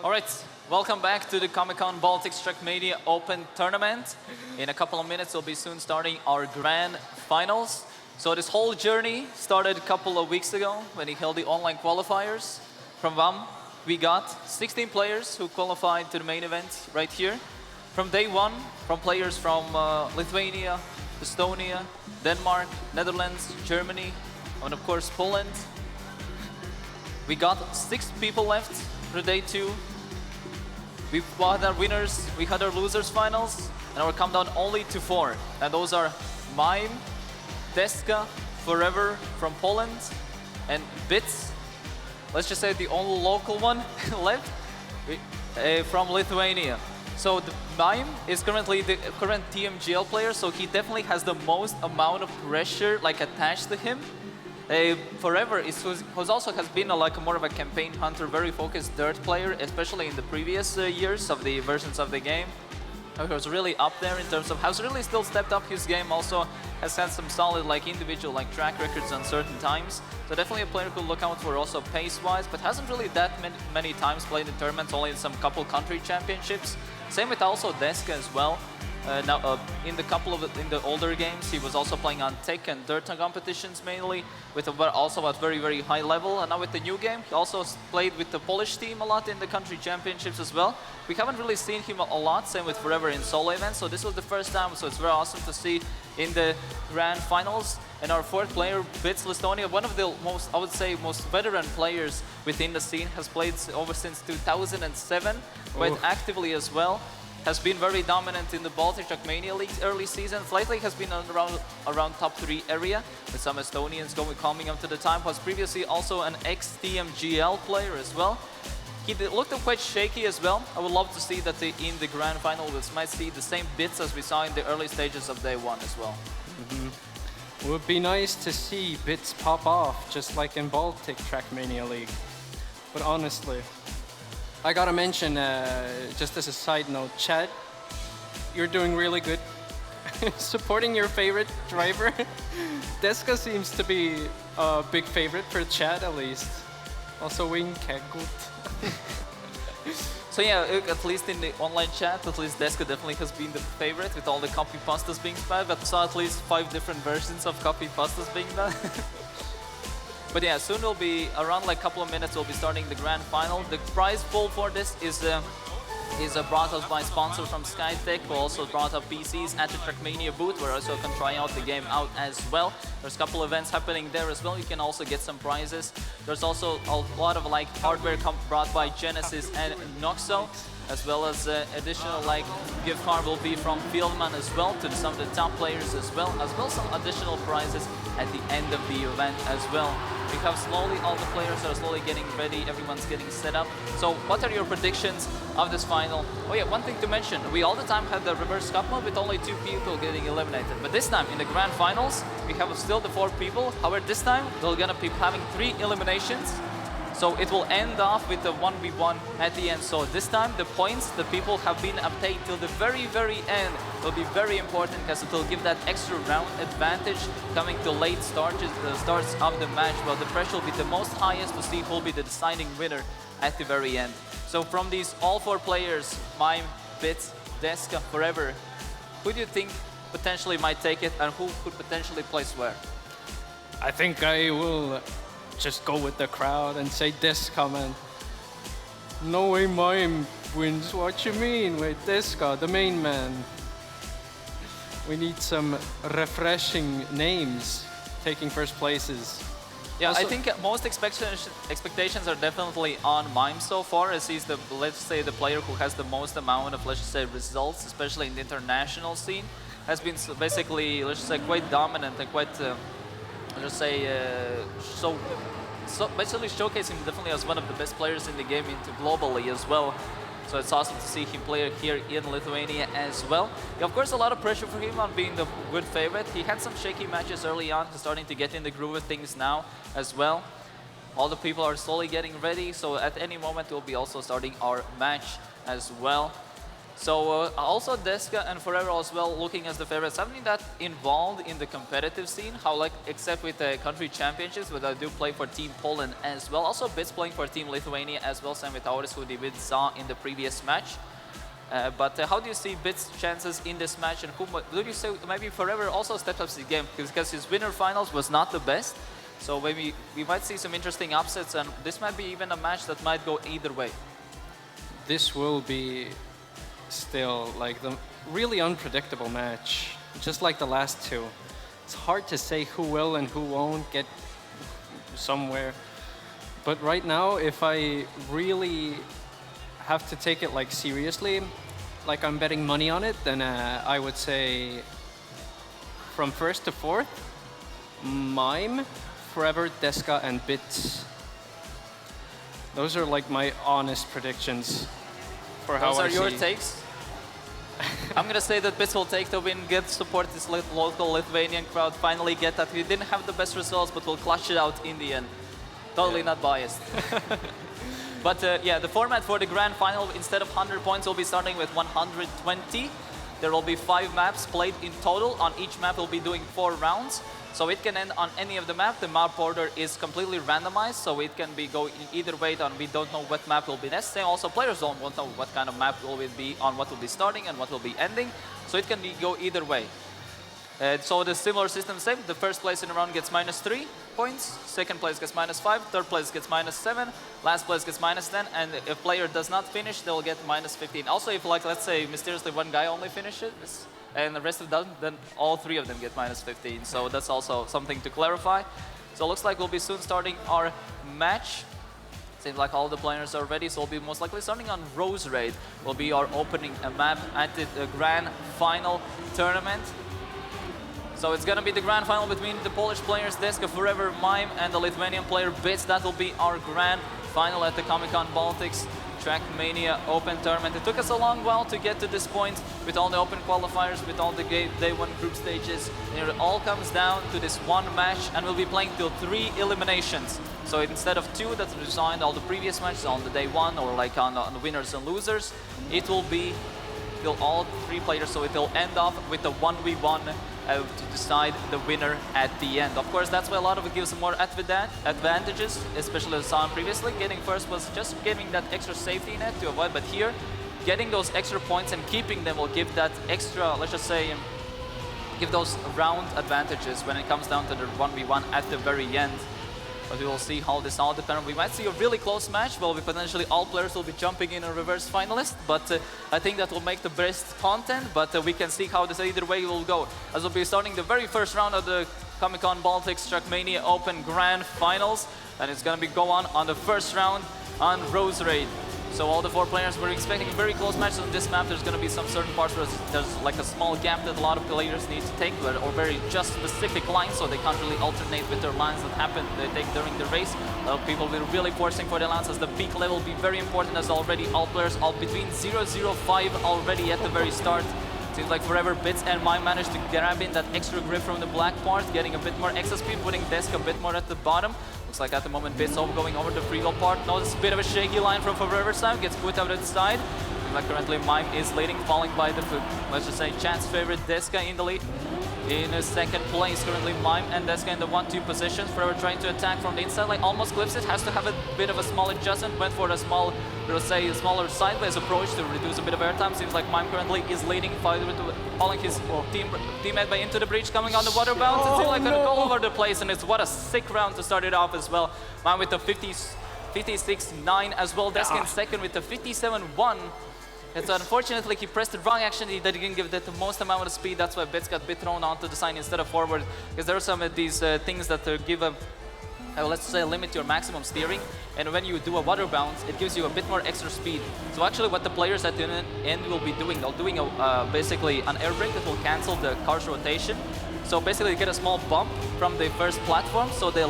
All right, welcome back to the Comic-Con Baltics Trackmania Open Tournament. In a couple of minutes, we'll be soon starting our grand finals. So this whole journey started a couple of weeks ago when he held the online qualifiers. From VAM, we got 16 players who qualified to the main event right here. From day one, from players from Lithuania, Estonia, Denmark, Netherlands, Germany, and of course Poland. We got 6 people left for day 2. We had our winners, we had our losers finals, and our countdown only to 4. And those are Mime, Deska, Forever from Poland, and Bits. Let's just say the only local one left from Lithuania. So the Mime is currently the current TMGL player, so he definitely has the most amount of pressure attached to him. Forever is who also has been more of a campaign hunter, very focused dirt player, especially in the previous years of the versions of the game. He was really up there in terms of has really still stepped up his game. Also has had some solid individual track records on certain times. So definitely a player to look out for also pace-wise, but hasn't really that many times played in tournaments, only in some couple country championships. Same with also Deska as well. Now, in the older games, he was also playing on tech and dirt competitions mainly, also at very high level. And now with the new game, he also played with the Polish team a lot in the country championships as well. We haven't really seen him a lot. Same with Forever in solo events. So this was the first time. So it's very awesome to see in the grand finals. And our 4th player, Bits Listonia, one of the most, I would say, most veteran players within the scene, has played over since 2007, quite actively as well. Has been very dominant in the Baltic Trackmania League's early seasons. Lately has been around top 3 area, with some Estonians coming up to the time. Was previously also an ex-TMGL player as well. He looked quite shaky as well. I would love to see that in the grand final we might see the same bits as we saw in the early stages of day 1 as well. It would be nice to see bits pop off, just like in Baltic Trackmania League. But honestly, I gotta mention, just as a side note, Chad, you're doing really good. Supporting your favorite driver. Deska seems to be a big favorite for Chad at least. Also Winkegut. So yeah, at least in the online chat, at least Deska definitely has been the favorite with all the copy pastas being spammed, but saw at least 5 different versions of copy pastas being done. But yeah, soon we'll be, around a couple of minutes, we'll be starting the grand final. The prize pool for this is brought us by sponsors from Skytech, who also brought up PCs at the Trackmania booth, where also can try out the game out as well. There's a couple events happening there as well. You can also get some prizes. There's also a lot of hardware brought by Genesis and Noxo, as well as additional gift card will be from Fieldman as well to some of the top players as well some additional prizes at the end of the event as well. We have slowly, all the players are slowly getting ready, everyone's getting set up. So what are your predictions of this final? Oh yeah, one thing to mention, we all the time had the reverse cup mode with only 2 people getting eliminated. But this time, in the grand finals, we have still the 4 people. However, this time, we're gonna be having 3 eliminations. So it will end off with the 1v1 at the end. So this time, the points that people have been obtained till the very end will be very important, because it will give that extra round advantage coming to late starts of the match. Well, the pressure will be the most highest to see who will be the deciding winner at the very end. So from these all 4 players, Mime, Bits, Deska, Forever, who do you think potentially might take it, and who could potentially place where? I think I will just go with the crowd and say Deska, man. No way Mime wins. What you mean? Wait, Deska, the main man. We need some refreshing names taking first places. Yeah, also, I think most expectations are definitely on Mime so far, as he's the, let's say, the player who has the most amount of, let's just say, results, especially in the international scene. Has been basically, let's just say, quite dominant and quite, let's just say, so basically showcasing definitely as one of the best players in the game globally as well. So it's awesome to see him play here in Lithuania as well. Yeah, of course, a lot of pressure for him on being the good favorite. He had some shaky matches early on, starting to get in the groove of things now as well. All the people are slowly getting ready, so at any moment we'll be also starting our match as well. So also Deska and Forever as well looking as the favorites. Haven't been that involved in the competitive scene, how like except with the country championships, but I do play for Team Poland as well. Also Bits playing for Team Lithuania as well, same with Auris, who we saw in the previous match. But how do you see Bits' chances in this match, and who would you say maybe Forever also steps up the game because his winner finals was not the best, so maybe we might see some interesting upsets, and this might be even a match that might go either way. This will be still like the really unpredictable match, just like the last two. It's hard to say who will and who won't get somewhere. But right now, if I really have to take it like seriously, like I'm betting money on it, then I would say from first to fourth, Mime, Forever, Deska, and Bits. Those are like my honest predictions for how I see. Those are your takes? I'm gonna say that Bits will take the win, get support this local Lithuanian crowd, finally get that. We didn't have the best results, but we'll clutch it out in the end. Totally not biased. But yeah, the format for the grand final, instead of 100 points, will be starting with 120. There will be 5 maps played in total. On each map, we'll be doing 4 rounds. So it can end on any of the map. The map order is completely randomized, so it can be go in either way. On we don't know what map will be next. And also, players won't know what kind of map will it be, on what will be starting and what will be ending. So it can be go either way. So the similar system same. The first place in the round gets -3 points, second place gets -5, third place gets -7, last place gets -10, and if player does not finish, they'll get -15. Also, if like let's say mysteriously one guy only finishes and the rest of them, then all 3 of them get -15. So that's also something to clarify. So it looks like we'll be soon starting our match. Seems like all the players are ready, so we'll be most likely starting on Rose Raid. Will be our opening map at the grand final tournament. So it's gonna be the grand final between the Polish players Deska, Forever, Mime, and the Lithuanian player Bits. That will be our grand final at the Comic-Con Baltics Trackmania Open Tournament. It took us a long while to get to this point with all the open qualifiers, with all the day 1 group stages. And it all comes down to this one match, and we'll be playing till 3 eliminations. So instead of 2 that we saw in all the previous matches on the day 1 or like on the winners and losers, it will be till all 3 players, so it will end off with the 1v1 to decide the winner at the end. Of course, that's why a lot of it gives more advantages, especially as saw previously. Getting first was just giving that extra safety net to avoid, but here, getting those extra points and keeping them will give that extra, let's just say, give those round advantages when it comes down to the 1v1 at the very end. But we will see how this all depends. We might see a really close match. Well, potentially all players will be jumping in a reverse finalist. But I think that will make the best content. But we can see how this either way will go. As we'll be starting the very first round of the Comic-Con Baltics Trackmania Open Grand Finals. And it's going to be go on the first round on Rose Raid. So all the 4 players, we're expecting very close matches on this map. There's going to be some certain parts where there's like a small gap that a lot of players need to take, or very just specific lines, so they can't really alternate with their lines that happen they take during the race. People will be really forcing for the lines, as the peak level will be very important, as already all players are between 0-0-5 already at the very start. Seems like Forever, Bits, and Mime managed to grab in that extra grip from the black part, getting a bit more extra speed, putting Deska a bit more at the bottom. Looks like at the moment Bits going over the free roll part. Notice a bit of a shaky line from Forever's side, gets put out to the side. Seems like currently Mime is leading, following by the, let's just say, chance favorite Deska in the lead. In second place, currently Mime and Deska in the 1-2 positions. Forever trying to attack from the inside, like almost clips it, has to have a bit of a small adjustment, went for a small, let's say, smaller sideways approach to reduce a bit of airtime. Seems like Mime currently is leading, following his teammate by into the breach, coming on the water bounce. It seems like gonna go over the place, and it's what a sick round to start it off as well. Mime with the 56-9 as well. Deska in second with the 57-1. It's unfortunately he pressed the wrong action. He didn't give that the most amount of speed. That's why Bits got a bit thrown onto the side instead of forward. Because there are some of these things that give a, let's say, limit your maximum steering. And when you do a water bounce, it gives you a bit more extra speed. So actually what the players at the end will be doing, they're doing basically an air brake that will cancel the car's rotation. So basically you get a small bump from the first platform. So they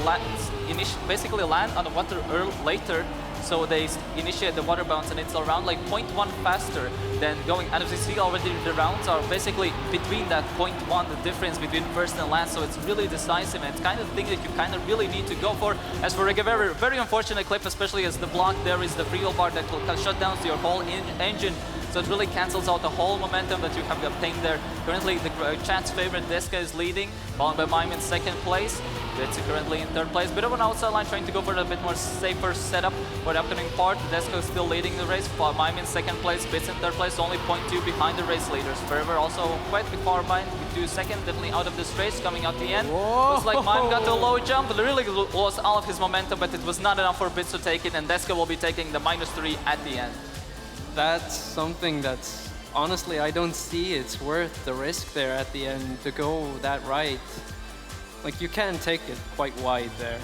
basically land on the water later. So they initiate the water bounce, and it's around like 0.1 faster than going. And as you see already, the rounds are basically between that 0.1, the difference between first and last. So it's really decisive, and it's kind of thing that you kind of really need to go for. As for a very unfortunate clip, especially as the block there is the free wheel bar that will shut down your whole engine. So it really cancels out the whole momentum that you have obtained there. Currently, the chat's favorite Deska is leading, followed by Mime in second place. It's currently in third place. Bit of an outside line, trying to go for a bit more safer setup for the upcoming part. Deska is still leading the race. Mime in second place, Bits in third place, only 0.2 behind the race leaders. Forever also quite far behind with 2 seconds, definitely out of this race, coming out the end. Whoa. Looks like Mime got a low jump, but really lost all of his momentum, but it was not enough for Bits to take it, and Deska will be taking the -3 at the end. That's something that's, honestly, I don't see it's worth the risk there at the end to go that right. Like, you can take it quite wide there.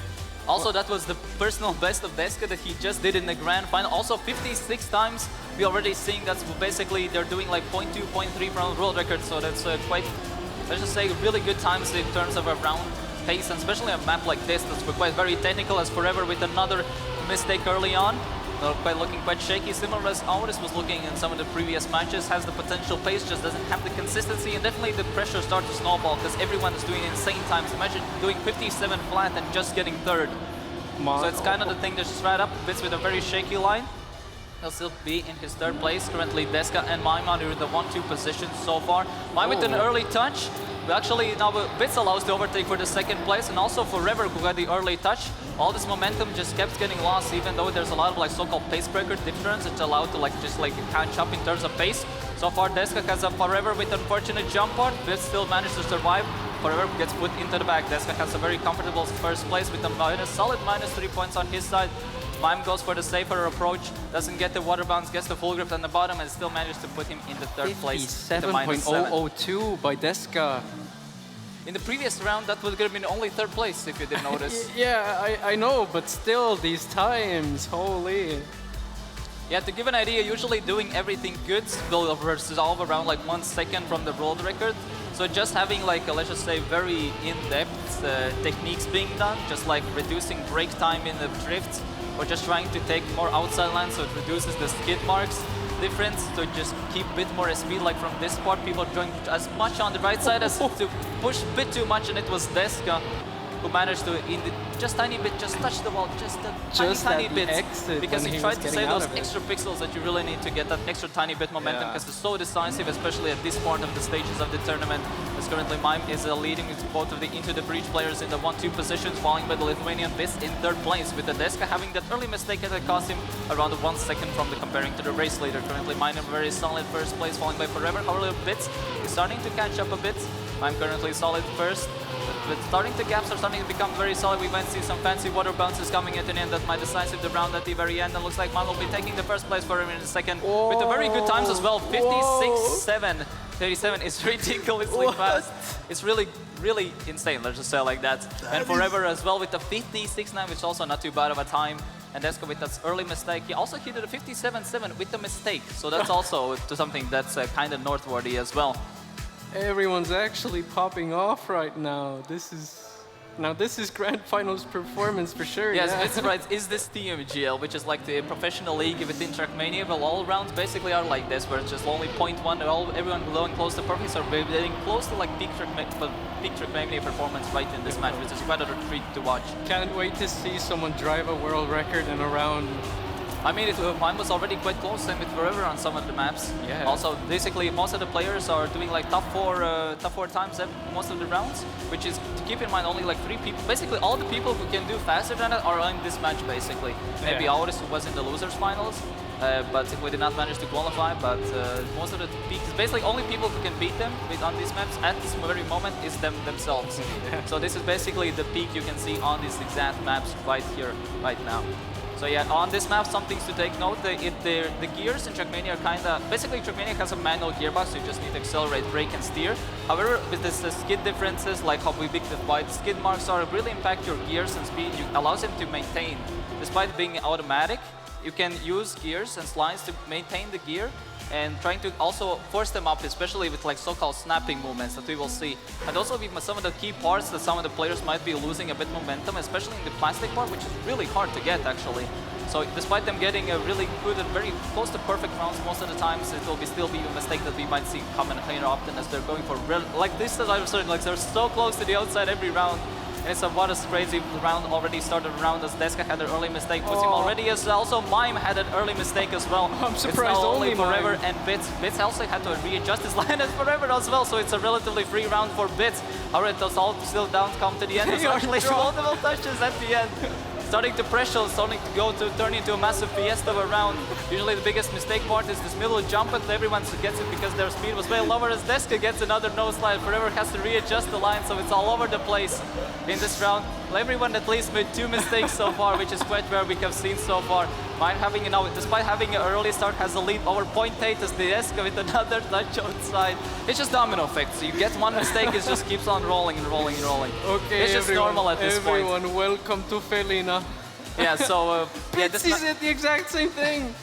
Also, that was the personal best of Deska that he just did in the grand final. Also, 56 times. We already seeing that's basically they're doing like 0.2, 0.3 from the world record. So that's quite, let's just say, really good times in terms of a round pace, and especially a map like this that's quite very technical. As Forever with another mistake early on. Looking quite shaky, similar as Auris was looking in some of the previous matches. Has the potential pace, just doesn't have the consistency, and definitely the pressure starts to snowball because everyone is doing insane times. Imagine doing 57 flat and just getting third. So it's kind of the thing that's just right up. Bits with a very shaky line. He'll still be in his third place. Currently, Deska and Mime are in the 1-2 positions so far. Mime with an early touch. But actually, now Bits allows the overtake for the second place, and also Forever, who got the early touch. All this momentum just kept getting lost, even though there's a lot of like so-called pace breaker difference. It's allowed to like just like catch up in terms of pace. So far, Deska has a Forever with unfortunate jump part. Bits still managed to survive. Forever gets put into the back. Deska has a very comfortable first place with a solid -3 points on his side. Mime goes for the safer approach, doesn't get the water bounce, gets the full grip on the bottom, and still manages to put him in the third place. 57.002 by Deska. In the previous round, that would have been only third place, if you didn't notice. Yeah, I know, but still, these times, holy. Yeah, to give an idea, usually doing everything good will resolve around like 1 second from the world record. So just having like, let's just say, very in-depth techniques being done, just like reducing break time in the drifts, or just trying to take more outside land so it reduces the skid marks difference, to just keep a bit more speed. Like from this part, people are going as much on the right side as to push a bit too much, and it was Deska who managed to, just tiny bit, just touch the wall, just a tiny bit, because he tried to save those extra pixels that you really need to get that extra tiny bit momentum, because it's so decisive, especially at this part of the stages of the tournament. As currently Mime is leading both of the Into the Breach players in the 1-2 positions, following by the Lithuanian Bits in third place, with the Deska having that early mistake that cost him around 1 second from the comparing to the race leader. Currently Mime in a very solid first place, following by Forever. However, Bits is starting to catch up a bit. Mime currently solid first. But the gaps are starting to become very solid. We might see some fancy water bounces coming at an end that might decisive the round at the very end. And looks like Mime will be taking the first place for him in a second. With a very good times as well. 56.7. 37 is ridiculously fast. It's really, really insane, let's just say it like that. And Forever as well with the 56.9, which is also not too bad of a time. And Deska with that early mistake. He also hit a 57.7 with a mistake. So that's also something that's kind of noteworthy as well. Everyone's actually popping off right now. This is Grand Finals performance for sure. Yes, yeah. it's right. Is this TMGL, which is like the professional league within Trackmania? Well, all rounds basically are like this, where it's just only 0.1, everyone going close to perfect, so we're getting close to like peak Trackmania performance right in this match, which is quite a treat to watch. Can't wait to see someone drive a world record in a round. I mean, mine was already quite close, same with Forever on some of the maps. Yeah. Also, basically, most of the players are doing like top four times most of the rounds, which is, to keep in mind, only like 3 people. Basically, all the people who can do faster than that are in this match, basically. Maybe Auris, who was in the losers finals, but we did not manage to qualify. But most of the peaks, basically, only people who can beat them on these maps at this very moment is themselves. Yeah. So this is basically the peak you can see on these exact maps right here, right now. So yeah, on this map, some things to take note. The gears in Trackmania are kind of... Basically, Trackmania has a manual gearbox, so you just need to accelerate, brake, and steer. However, with the skid differences, like how big the wide skid marks are, really impact your gears and speed. It allows them to maintain. Despite being automatic, you can use gears and slides to maintain the gear, and trying to also force them up, especially with like so-called snapping movements that we will see. And also with some of the key parts that some of the players might be losing a bit momentum, especially in the plastic part, which is really hard to get actually. So despite them getting a really good and very close to perfect rounds, most of the times it will still be a mistake that we might see coming here often as they're going for like this, as I was saying, like they're so close to the outside every round. And it's a what a crazy round already started around as Deska had an early mistake. Puts him already as also Mime had an early mistake as well. I'm surprised it's now only Forever Mime. and Bits. Bits also had to readjust his line as Forever as well, so it's a relatively free round for Bits. However, it does all still down come to the end. There's actually multiple touches at the end. Starting to pressure, starting to turn into a massive fiesta of a round. Usually the biggest mistake part is this middle jump, but everyone gets it because their speed was way lower as Deska gets another nose slide. Forever has to readjust the line, so it's all over the place in this round. Everyone at least made 2 mistakes so far, which is quite rare we have seen so far. Mine having, despite having an early start, has a lead over 0.8 as Deska with another touch outside. It's just domino effect. So you get one mistake, it just keeps on rolling and rolling and rolling. Okay, it's just normal at this point. Everyone, welcome to Felina. Yeah, so Bits said the exact same thing.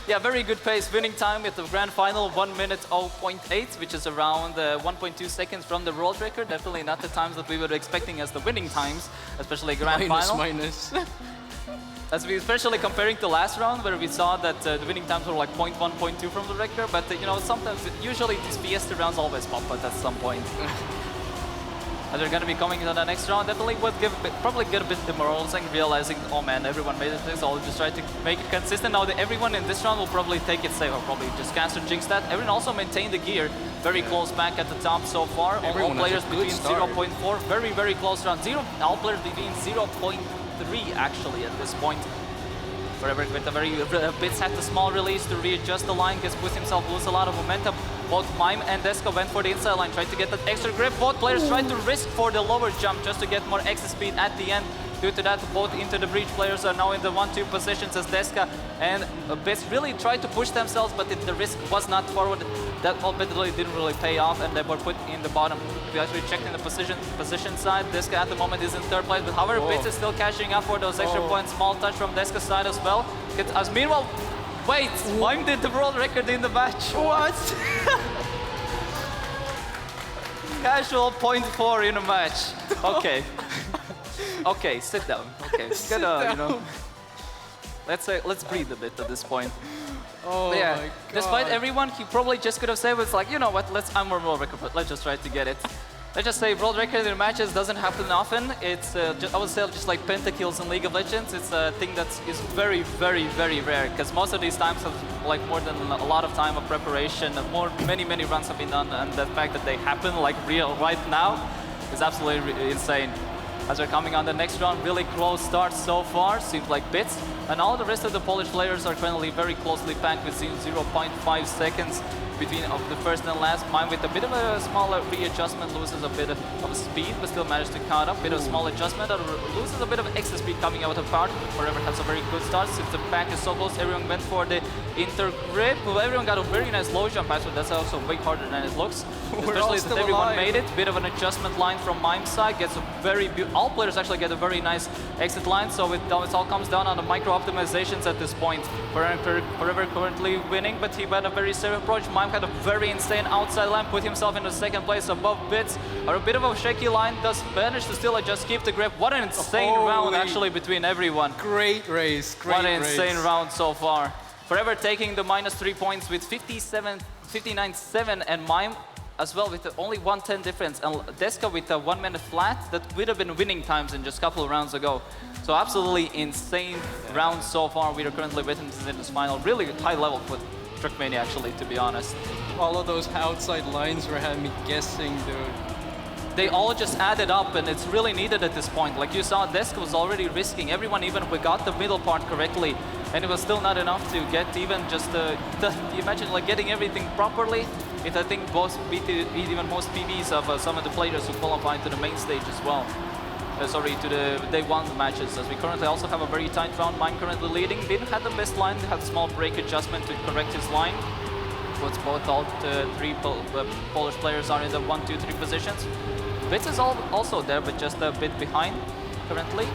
Yeah, very good pace. Winning time at the grand final, 1 minute 0.8, which is around 1.2 seconds from the world record. Definitely not the times that we were expecting as the winning times, especially grand final. Minus. As we especially comparing to last round, where we saw that the winning times were like 0.1, 0.2 from the record. But sometimes, usually these Fiesta rounds always pop out at some point. As they're going to be coming into the next round, definitely would probably get a bit demoralizing, realizing, oh man, everyone made it this, so I'll just try to make it consistent. Now everyone in this round will probably take it safe, or probably just cancel jinx that. Everyone also maintained the gear, very close back at the top so far. All players between 0.4, very, very close round. All players between 0.3 actually at this point. Forever with a very Bits had the small release to readjust the line, gets put himself lose a lot of momentum. Both Mime and Deska went for the inside line, tried to get that extra grip. Both players tried to risk for the lower jump just to get more extra speed at the end. Due to that, both into the breach players are now in the 1-2 positions as Deska and Bits really tried to push themselves, but the risk was not forward. That ultimately didn't really pay off, and they were put in the bottom. We actually checked in the position side. Deska at the moment is in 3rd place, but however, Bits is still cashing up for those extra points. Small touch from Deska's side as well. As meanwhile, wait, Mime did the world record in the match. What? Casual 0.4 in a match. Okay. Okay, sit down. Okay, Sit down. Let's breathe a bit at this point. Oh but yeah, my God. despite everyone, he probably just could have said, it's like, you know what, I'm a world record, but let's just try to get it. Let's just say world record in matches doesn't happen often. It's, I would say, just like pentakills in League of Legends. It's a thing that is very, very, very rare, because most of these times have like more than a lot of time of preparation. Many runs have been done, and the fact that they happen like right now is absolutely insane. As we're coming on the next round, really close start so far, seems like Bits. And all the rest of the Polish players are currently very closely packed with 0.5 seconds between the first and last. Mime with a bit of a smaller readjustment, loses a bit of speed, but still managed to count up. Bit of small adjustment, loses a bit of extra speed coming out of part. Forever has a very good start. Since the pack is so close, everyone went for the inter grip. Well, everyone got a very nice low jump, so that's also way harder than it looks. Especially that everyone made it. Bit of an adjustment line from Mime's side, gets a very all players actually get a very nice exit line, so it all comes down on the micro optimizations at this point. Forever currently winning, but he had a very safe approach. Mime had a very insane outside line, put himself in the 2nd place above Bits. Or a bit of a shaky line, does manage to still just keep the grip. What an insane round actually between everyone. Great race, great race. What an insane round so far. Forever taking the -3 points with 59-7, and Mime as well with only 1:10 difference, and Deska with a 1 minute flat that would have been winning times in just a couple of rounds ago. So absolutely insane round so far. We are currently witnessing this final. Really high level for Trackmania actually, to be honest. All of those outside lines were having me guessing, dude. They all just added up, and it's really needed at this point. Like you saw, Deska was already risking. Everyone even got the middle part correctly, and it was still not enough to get even just imagine like getting everything properly. I think both beat even most PBs of some of the players who qualified to the main stage as well. Sorry, to the day 1 matches, as we currently also have a very tight round. Mime currently leading. Didn't have the best line, had a small break adjustment to correct his line. But both all 3 Polish players are in the 1, 2, 3 positions. Bits is also there, but just a bit behind currently.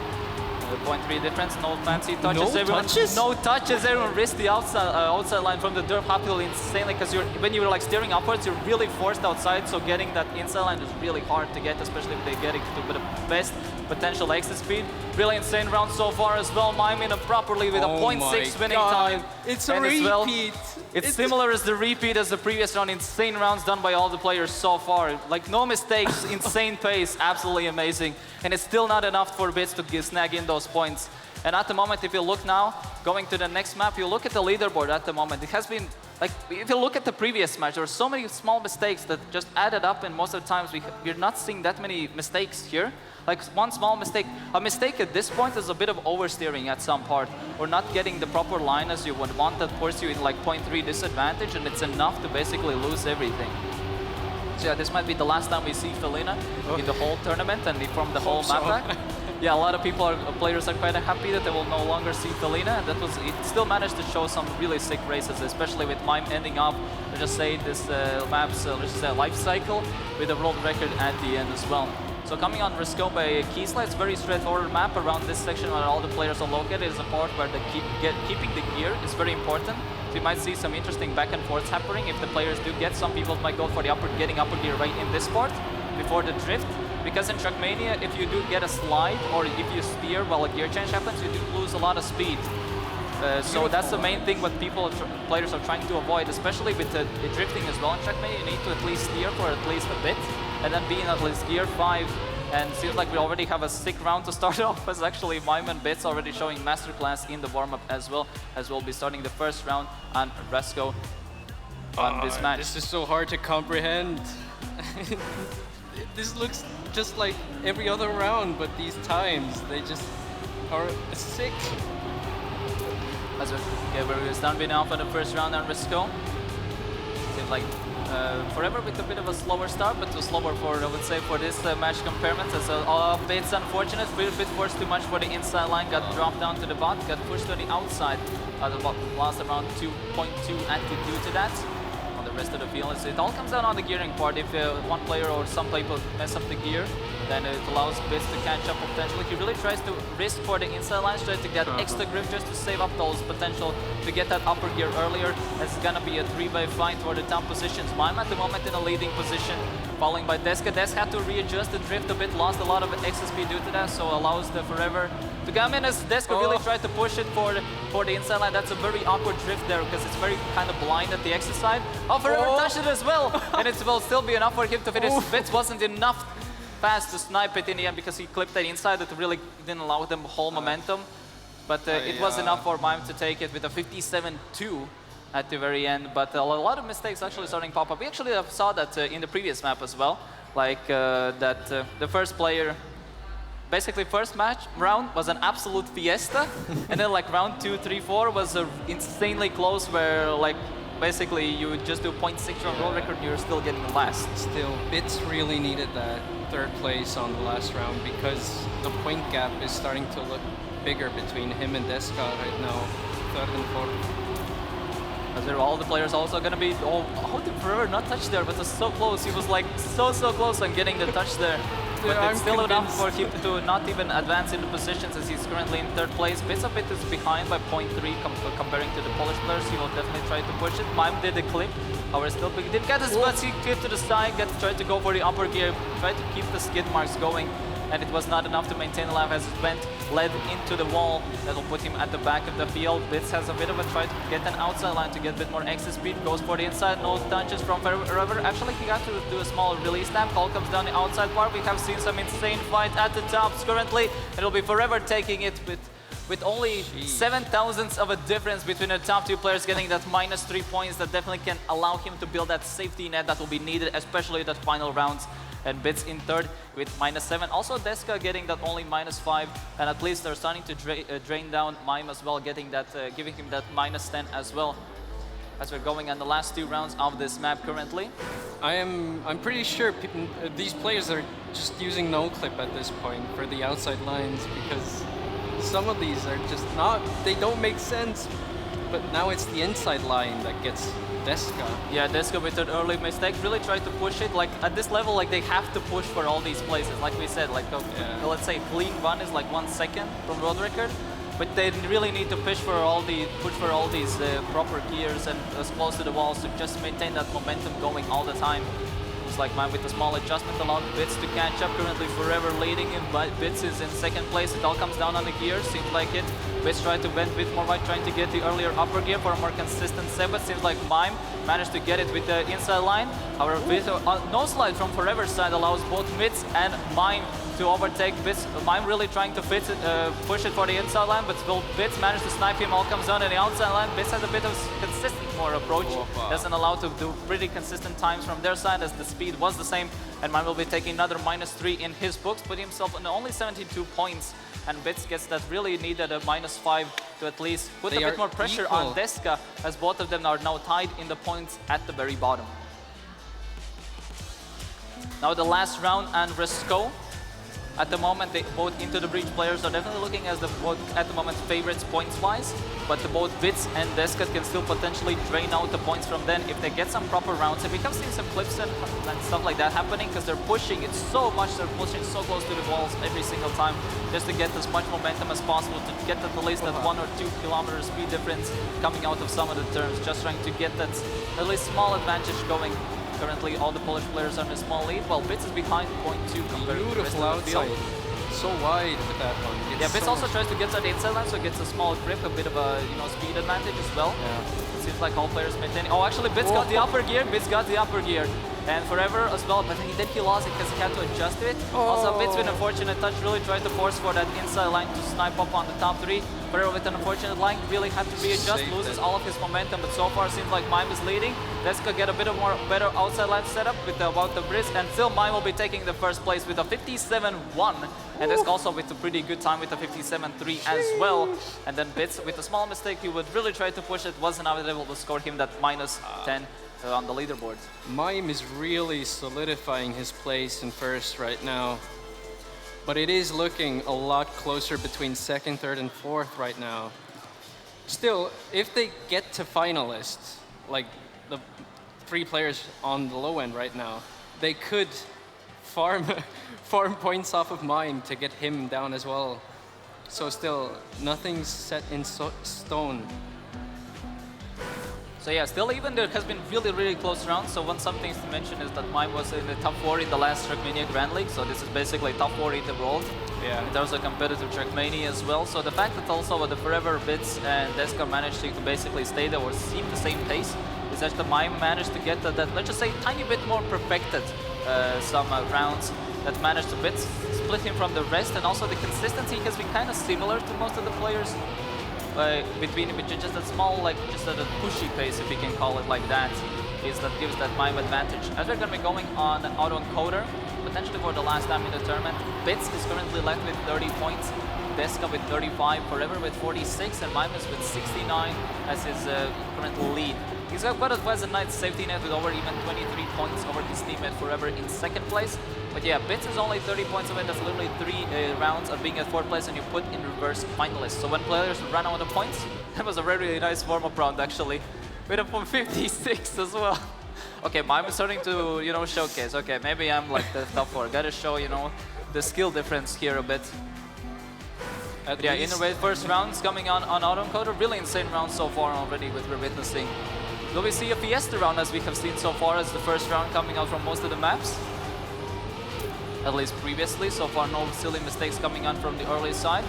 0.3 difference, no fancy touches. No touches. Everyone risked the outside line from the dirt hophill insanely, because when you're like steering upwards, you're really forced outside. So getting that inside line is really hard to get, especially if they're getting to the best potential exit speed. Really insane round so far as well. Mime in properly with a 0.6 winning time. It's a And as well, repeat. it's similar as the repeat as the previous round. Insane rounds done by all the players so far. Like no mistakes, insane pace, absolutely amazing. And it's still not enough for Bits to snag in those points. And at the moment, if you look now, going to the next map, you look at the leaderboard at the moment. It has been, like, if you look at the previous match, there were so many small mistakes that just added up, and most of the times we're not seeing that many mistakes here. Like one small mistake. A mistake at this point is a bit of oversteering at some part, or not getting the proper line as you would want that puts you in like 0.3 disadvantage, and it's enough to basically lose everything. So yeah, this might be the last time we see Felina in the whole tournament and from the whole map pack. Yeah, a lot of players are quite happy that they will no longer see Felina. It still managed to show some really sick races, especially with Mime ending up, let's just say, this map's life cycle with a world record at the end as well. So coming on Risco by Kiesla, it's a very straightforward map. Around this section where all the players are located is a part where keeping the gear is very important. So you might see some interesting back and forths happening if the players do get. Some people might go for the getting upper gear right in this part before the drift. Because in Trackmania, if you do get a slide or if you steer while a gear change happens, you do lose a lot of speed. So that's the main thing what players are trying to avoid, especially with the drifting as well in Trackmania. You need to at least steer for at least a bit, and then be in at least gear 5. And seems like we already have a sick round to start off, as actually Mime and Bits already showing masterclass in the warm-up as well, as we'll be starting the first round on Resco on this match. This is so hard to comprehend. This looks just like every other round, but these times, they just are sick. As we're standing now for the first round on Risco. Seems like Forever with a bit of a slower start, but too slower for, I would say, for this match comparison. So Bits unfortunate, a bit forced too much for the inside line, got dropped down to the bot, got pushed to the outside. Lost around 2.2 attitude due to that. The rest of the field. So it all comes down on the gearing part. If one player or some people mess up the gear, then it allows Bits to catch up potentially. He really tries to risk for the inside lines, tries to get extra grip just to save up those potential to get that upper gear earlier. It's gonna be a 3-way fight for the top positions. Mime at the moment in a leading position, following by Deska. Des had to readjust the drift a bit, lost a lot of extra speed due to that, so allows the Forever to come in as Deska really tried to push it for the inside line. That's a very awkward drift there because it's very kind of blind at the exit side. Forever touched it as well, and it will still be enough for him to finish. Bits wasn't enough fast to snipe it in the end because he clipped that inside that really didn't allow them whole momentum. But it was enough for Mime to take it with a 57-2 at the very end. But a lot of mistakes actually starting to pop up. We actually saw that in the previous map as well, like the first player. Basically, first round was an absolute fiesta, and then like round 2, 3, 4 was insanely close, where like basically you would just do 0.6 round world record and you're still getting last. Still, Bits really needed that third place on the last round because the point gap is starting to look bigger between him and Deska right now, third and fourth. As all the players also gonna be, how did Forever not touch there? But it was so close. He was like so close on getting the touch there. But Yeah, it's still enough for him to not even advance in the positions as he's currently in third place. Bits of it is behind by 0.3 comparing to the Polish players. He will definitely try to push it. Mime did a clip. However, still big. Did get his butts, he clipped to the side, tried to go for the upper gear, tried to keep the skid marks going. And it was not enough to maintain the life as it led into the wall. That'll put him at the back of the field. Bits has a bit of a try to get an outside line to get a bit more extra speed. Goes for the inside, no touches from Forever. Actually, he got to do a small release snap. Call comes down the outside part. We have seen some insane fight at the tops currently. It'll be Forever taking it with only 7 thousandths of a difference between the top two players, getting that -3 points that definitely can allow him to build that safety net that will be needed, especially that final rounds. And Bits in third with -7. Also Deska getting that only -5, and at least they're starting to drain down Mime as well, getting that, giving him that -10 as well. As we're going on the last 2 rounds of this map currently. I'm pretty sure these players are just using no clip at this point for the outside lines because some of these are just they don't make sense. But now it's the inside line that gets Deska. Yeah, Deska with an early mistake really tried to push it. Like at this level, like they have to push for all these places. Like we said, like let's say clean run is like 1 second from world record, but they really need to push for all these proper gears and as close to the walls to just maintain that momentum going all the time. It's like Mime with a small adjustment allowed Bits to catch up. Currently Forever leading him, but Bits is in second place. It all comes down on the gears. Seems like it. Bits tried to bend a bit more right, trying to get the earlier upper gear for a more consistent set, but seems like Mime managed to get it with the inside line. However, no slide from Forever's side allows both Mids and Mime to overtake Bits. Mime really trying to push it for the inside line, but still Bits managed to snipe him. All comes down in the outside line. Bits has a bit of consistent more approach. Doesn't allow to do pretty consistent times from their side as the speed was the same. And Mime will be taking another -3 in his books, putting himself on only 72 points. And Bits gets that really needed a -5 to at least put a bit more pressure on Deska, as both of them are now tied in the points at the very bottom. Now the last round, and Risco. At the moment, they both Into the Breach players are definitely looking as the both at the moment favorites points-wise, but both Bits and Deska can still potentially drain out the points from them if they get some proper rounds. And we can see some clips and stuff like that happening because they're pushing it so much, they're pushing so close to the walls every single time just to get as much momentum as possible, to get at least that 1 or 2 kilometer speed difference coming out of some of the turns, just trying to get that at least small advantage going. Currently, all the Polish players are in a small lead, while Bits is behind 0.2 compared to the rest of the field. So wide with that one. Yeah, Bits also tries to get to the inside line, so it gets a small grip, a bit of a speed advantage as well. Yeah. It seems like all players maintaining. Oh, actually, Bits got the upper gear. Bits got the upper gear. And Forever as well, but then he lost it because he had to adjust to it. Also, Bits with an unfortunate touch really tried to force for that inside line to snipe up on the top 3. Forever with an unfortunate line really had to readjust, loses all of his momentum, but so far it seems like Mime is leading. Deska get a bit of better outside line setup with about the Brisk, and still Mime will be taking the first place with a 57-1. And Deska also with a pretty good time with a 57-3 as well. And then Bits with a small mistake, he would really try to push it, wasn't able to score him that -10. On the leaderboard. Mime is really solidifying his place in first right now. But it is looking a lot closer between second, third, and fourth right now. Still, if they get to finalists, like the 3 players on the low end right now, they could farm points off of Mime to get him down as well. So still, nothing's set in stone. So yeah, still even there has been really close rounds. So some things to mention is that Mime was in the top 4 in the last Trackmania Grand League. So this is basically top 4 in the world. Yeah. In terms of competitive Trackmania as well. So the fact that also with the Forever, Bits, and Deska managed to basically stay there or seem the same pace is that the Mime managed to get that, let's just say, tiny bit more perfected some rounds that managed to split him from the rest. And also the consistency has been kind of similar to most of the players. Between just a small, just a pushy pace, if you can call it like that, gives that Mime advantage. As we're going to be going on auto-encoder, potentially for the last time in the tournament, Bits is currently left with 30 points, Deska with 35, Forever with 46, and Mime is with 69 as his current lead. He's got quite a nice safety net with over even 23 points over his teammate Forever in second place. But yeah, Bits is only 30 points away. That's literally 3 rounds of being at 4th place, and you put in reverse finalists. So when players run out of points, that was a really nice warm-up round actually, with a 56 as well. Okay, Mime is starting to showcase. Okay, maybe I'm like the top 4. Gotta show the skill difference here a bit. Yeah, in the way, first rounds coming on auto-encoder. Really insane rounds so far already with we're witnessing. Will we see a Fiesta round as we have seen so far as the first round coming out from most of the maps? At least previously. So far, no silly mistakes coming on from the early side.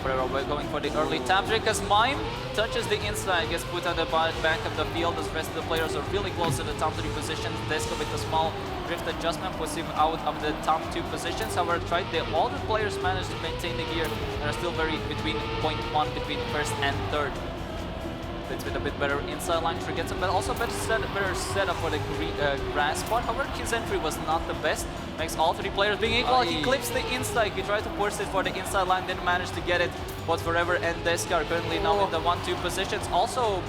We're going for the early tap trick as Mime touches the inside, gets put on the back of the field as the rest of the players are really close to the top 3 positions. Deska with a small drift adjustment puts him out of the top 2 positions. However, all the players managed to maintain the gear and are still very between 0.1 between first and third. Bits with a bit better inside line to get some, but also better setup for the grass spot. However, his entry was not the best. Makes all 3 players being equal. He clips the inside. He tried to force it for the inside line, didn't manage to get it. Both Forever and Deska are currently now in the 1-2 positions. Also,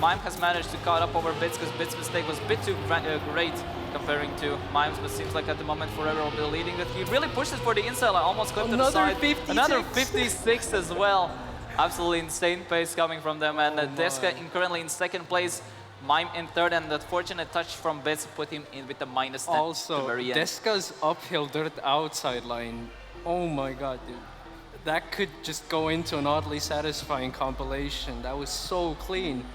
Mime has managed to caught up over Bits because Bits' mistake was a bit too great comparing to Mime's, but seems like at the moment Forever will be leading it. He really pushes for the inside line, almost clipped to the side. 56. Another 56 as well. Absolutely insane pace coming from them, and Deska currently in second place, Mime in third, and that fortunate touch from Bits put him in with the -10 also, at the very end. Deska's uphill dirt outside line, oh my god, dude. That could just go into an oddly satisfying compilation. That was so clean.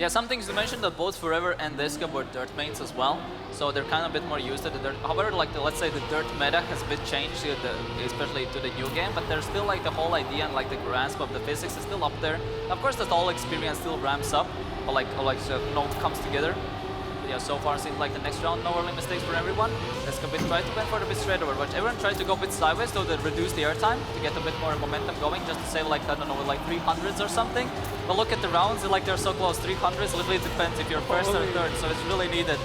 Yeah, some things you mentioned that both Forever and Deska were dirt mains as well, so they're kind of a bit more used to the dirt. However, like let's say the dirt meta has been changed, especially to the new game, but there's still like the whole idea and like the grasp of the physics is still up there. Of course, that all experience still ramps up, or so comes together. Yeah, so far seems like the next round, no early mistakes for everyone. Deska bit tried to bend for the bit straight over, but everyone tried to go a bit sideways so that reduce the airtime to get a bit more momentum going, just to save like, I don't know, like 300s or something. But look at the rounds, like they're so close, 300s, literally depends if you're first or third, so it's really needed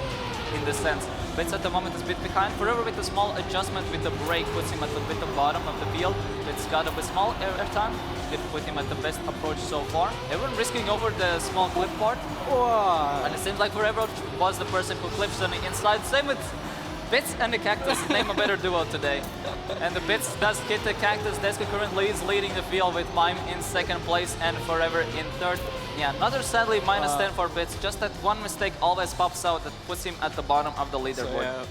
in this sense. Bits at the moment is a bit behind. Forever with a small adjustment with the break puts him at the bit of bottom of the field. It's got a bit small airtime. It put him at the best approach so far. Everyone risking over the small clip part. Wow. And it seems like Forever was the person who clips on the inside. Same with Bits and the Cactus, name a better duo today. And the Bits does hit the Cactus. Deska currently is leading the field with Mime in second place and Forever in third. Yeah, another sadly -10 for Bits. Just that one mistake always pops out that puts him at the bottom of the leaderboard.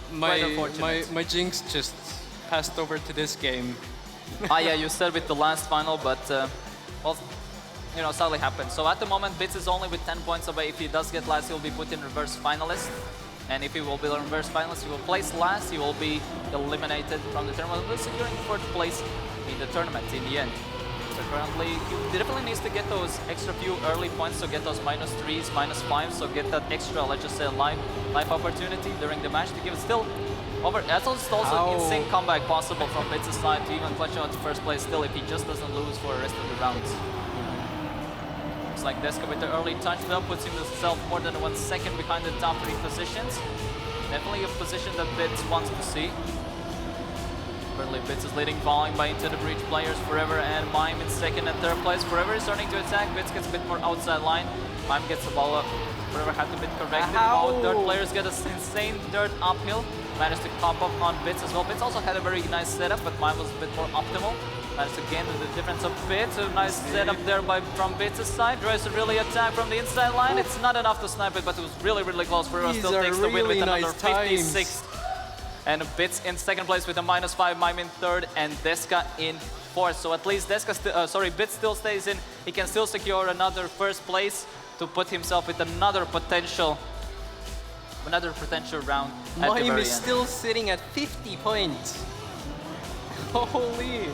So, yeah, my jinx just passed over to this game. Yeah, you said with the last final, but well, you know, sadly happened. So at the moment, Bits is only with 10 points away. If he does get last, he'll be put in reverse finalist. And if he will be the reverse finalist, he will place last. He will be eliminated from the tournament, securing fourth place in the tournament in the end. So currently, he definitely needs to get those extra few early points to get those -3s, -5s, so get that extra, let's just say, life opportunity during the match to give it still over. That's also an insane comeback possible from Bits' side to even clutch out to first place still if he just doesn't lose for the rest of the rounds. Looks like Deska with the early touch though puts himself more than 1 second behind the top 3 positions. Definitely a position that Bits wants to see. Currently Bits is leading, following by Into the Breach players Forever and Mime in second and third place. Forever is starting to attack, Bits gets a bit more outside line. Mime gets the ball up. Forever had to be corrected. Both third players get an insane dirt uphill. Managed to pop up on Bits as well. Bits also had a very nice setup, but Mime was a bit more optimal. Managed to gain the difference of Bits. A nice setup there from Bits' side. Tries to really attack from the inside line. It's not enough to snipe it, but it was really close. Forever still takes the win with another 56. And Bits in second place with a -5, Mime in third, and Deska in fourth. So at least Bits still stays in. He can still secure another first place to put himself with another potential round at the very end. Mime is still sitting at 50 points. Holy.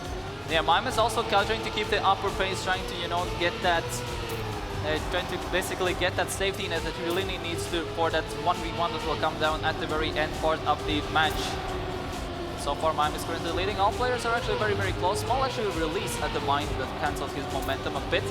Yeah, Mime is also trying to keep the upper pace, trying to, you know, get that, trying to basically get that safety net that he really needs to for that 1v1 that will come down at the very end part of the match. So far, Mime is currently leading. All players are actually very close. Small actually release at the mine that cancels his momentum a bit.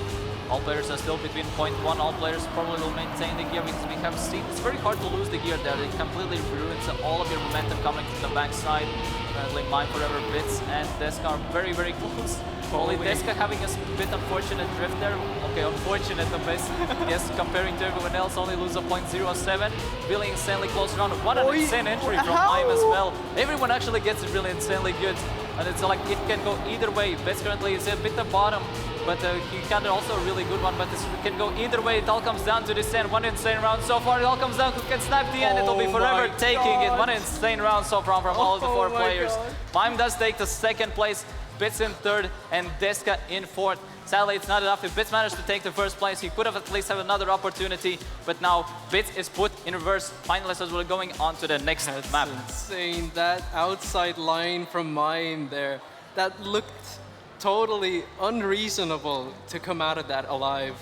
All players are still between 0.1. All players probably will maintain the gear because we have seen it's very hard to lose the gear there. It completely ruins all of your momentum coming from the backside. Currently, Mime, Forever, Bits, and Deska are very close. Only Deska having a bit unfortunate drift there. Okay, unfortunate of this. Yes, comparing to everyone else, only lose a 0.07. Really insanely close round. What an insane entry from Mime as well. Everyone actually gets it really insanely good. And it's like it can go either way. Bits currently is a bit the bottom, but he got also a really good one. But this can go either way. It all comes down to this end. One insane round so far. It all comes down who can snipe the end. It'll be Forever taking it. One insane round so far from all of the 4 players. Mime does take the second place. Bits in third and Deska in fourth. Sadly, it's not enough. If Bits managed to take the first place, he could have at least have another opportunity. But now Bits is put in reverse finalist as we're going on to the next map. Insane. That outside line from Mime there, that looked totally unreasonable to come out of that alive.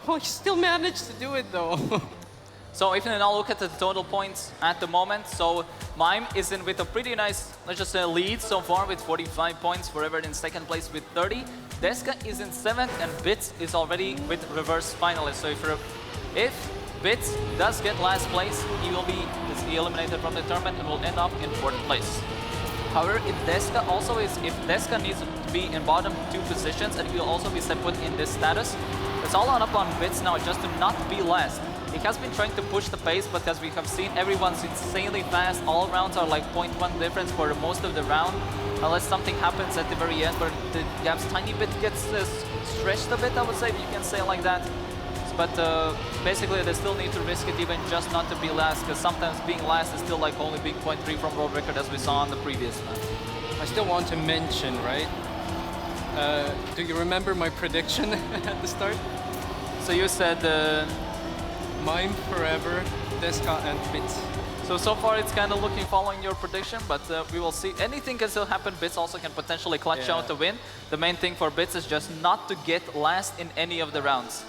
Oh, he still managed to do it though. So if we now look at the total points at the moment, so Mime is in with a pretty nice, let's just say, lead so far with 45 points. Forever in second place with 30. Deska is in 7th and Bits is already with reverse finalist. So if Bits does get last place, he will be eliminated from the tournament and will end up in 4th place. However, if Deska needs to be in bottom 2 positions and he will also be put in this status, it's all up on Bits now just to not be last. He has been trying to push the pace, but as we have seen, everyone's insanely fast. All rounds are like 0.1 difference for most of the round, unless something happens at the very end where the gaps tiny bit gets stretched a bit, I would say, if you can say like that. But basically, they still need to risk it even just not to be last, because sometimes being last is still like only being 0.3 from world record, as we saw on the previous map. I still want to mention, right? Do you remember my prediction at the start? So you said Mime forever, Deska and Bits. So far it's kind of looking following your prediction, but we will see. Anything can still happen. Bits also can potentially clutch out the win. The main thing for Bits is just not to get last in any of the rounds.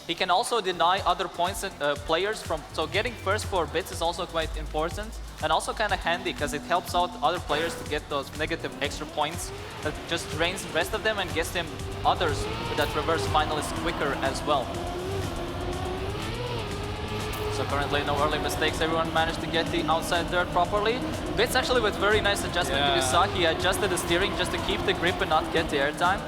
He can also deny other points and players from, so getting first for Bits is also quite important and also kind of handy because it helps out other players to get those negative extra points that just drains the rest of them and gets them others that reverse finalists quicker as well. So currently no early mistakes, everyone managed to get the outside dirt properly. Bits actually with very nice adjustment to Yusa, he adjusted the steering just to keep the grip and not get the airtime.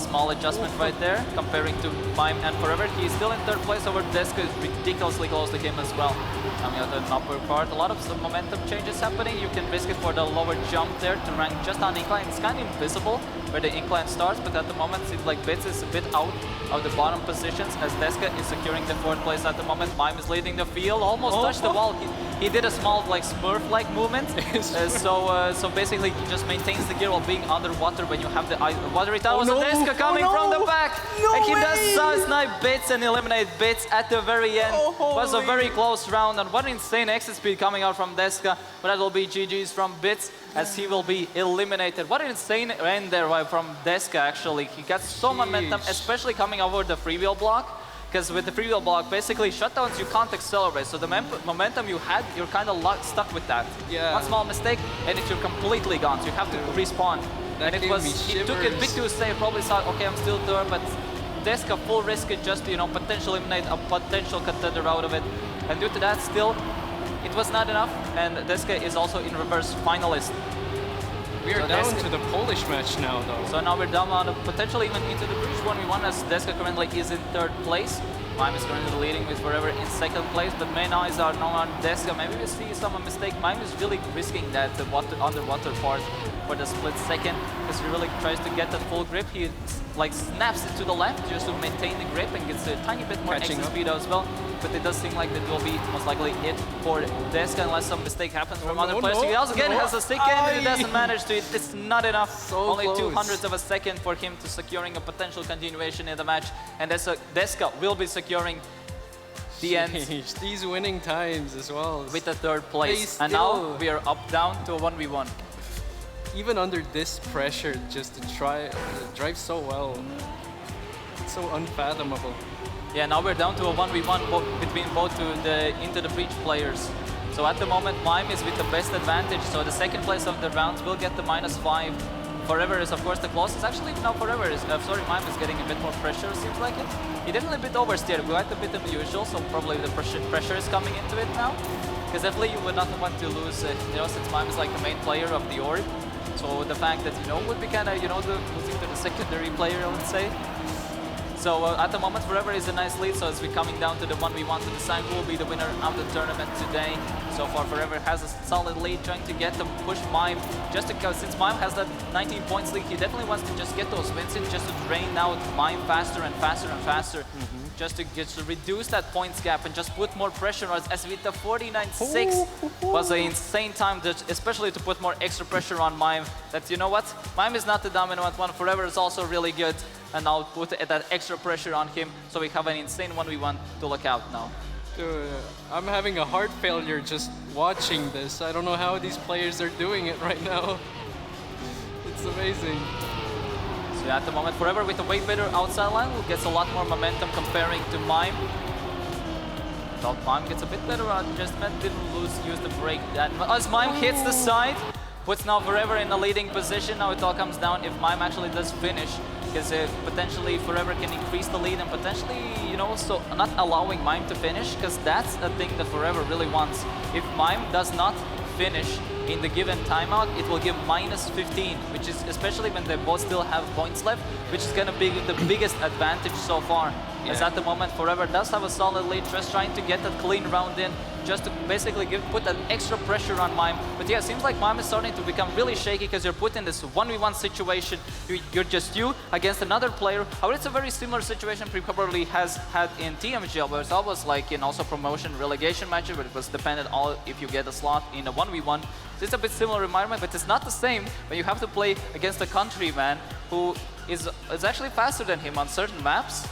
Small adjustment right there, comparing to Mime and Forever. He's still in third place over Deska, is ridiculously close to him as well. Coming out the upper part, a lot of momentum changes happening. You can risk it for the lower jump there to rank just on incline. It's kind of invisible where the incline starts, but at the moment it seems like Bits is a bit out of the bottom positions as Deska is securing the fourth place at the moment. Mime is leading the field, almost touched the wall. He did a small like Smurf-like movement, so basically he just maintains the gear while being underwater when you have the watery tower. So Deska coming from the back, and he does snipe Bits and eliminate Bits at the very end. Was a very close round, and what an insane exit speed coming out from Deska, but that will be GG's from Bits as he will be eliminated. What an insane end there from Deska actually. He got so momentum, especially coming over the freewheel block. Because with the freewheel block, basically shutdowns you can't accelerate. So the momentum you had, you're kind of stuck with that. Yeah. One small mistake, and you're completely gone. So you have to respawn. That and it was, he took it a bit too safe. Probably thought, okay, I'm still there, but Deska full risk it just to, potentially eliminate a potential contender out of it. And due to that, still, it was not enough. And Deska is also in reverse finalist. We are down to the Polish match now, though. So now we're down on potentially even into the British 1v1 as Deska currently is in third place. Mime is currently leading with Forever in second place, but main eyes are now on Deska. Maybe we see some mistake. Mime is really risking that underwater part for the split second because he really tries to get that full grip. He like snaps it to the left just to maintain the grip and gets a tiny bit more extra speed as well. But it does seem like that will be most likely it for Deska unless some mistake happens from other players. He also again has a second and he doesn't manage to. It's not enough. Only 200ths of a second for him to securing a potential continuation in the match. And Deska will be securing the end. These winning times as well. With the third place. And now we are up down to a 1v1. Even under this pressure, just to drive so well. It's so unfathomable. Yeah, now we're down to a 1v1 between both the Into the Breach players. So at the moment, Mime is with the best advantage. So the second place of the rounds will get the -5. Forever is of course the closest. Actually, no, Forever is, Mime is getting a bit more pressure, seems like it. He definitely a bit oversteered, quite a bit unusual, so probably the pressure is coming into it now. Because definitely you would not want to lose, since Mime is like the main player of the org. So the fact that, would be kind of, losing to the secondary player, I would say. So at the moment, Forever is a nice lead, so as we're coming down to the 1v1 to decide who will be the winner of the tournament today. So far, Forever has a solid lead, trying to get them push Mime, just because since Mime has that 19 points lead, he definitely wants to just get those wins in, just to drain out Mime faster and faster and faster. Just to reduce that points gap and just put more pressure on us, as with the 49.6 was an insane time, especially to put more extra pressure on Mime. That, Mime is not the dominant one, Forever is also really good, and now put that extra pressure on him, so we have an insane 1v1 to look out now. Dude, I'm having a heart failure just watching this. I don't know how these players are doing it right now. It's amazing. So at the moment, Forever with a way better outside line gets a lot more momentum comparing to Mime. Thought Mime gets a bit better adjustment, didn't use the break that much. As Mime hits the side, puts now Forever in a leading position. Now it all comes down if Mime actually does finish, because potentially Forever can increase the lead and potentially, so not allowing Mime to finish, because that's the thing that Forever really wants. If Mime does not finish in the given timeout, it will give -15, which is especially when they both still have points left, which is going to be the biggest advantage so far. As at the moment, Forever does have a solid lead, just trying to get that clean round in, just to basically put that extra pressure on Mime. But yeah, it seems like Mime is starting to become really shaky because you're put in this 1v1 situation. You're just you against another player. However, it's a very similar situation he probably has had in TMGL, but it's always like in also promotion relegation matches, but it was dependent all if you get a slot in a 1v1. So it's a bit similar environment, but it's not the same when you have to play against a countryman who is actually faster than him on certain maps.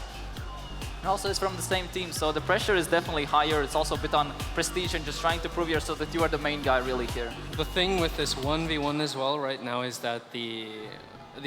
And also, it's from the same team, so the pressure is definitely higher. It's also a bit on prestige and just trying to prove yourself that you are the main guy really here. The thing with this 1v1 as well right now is that the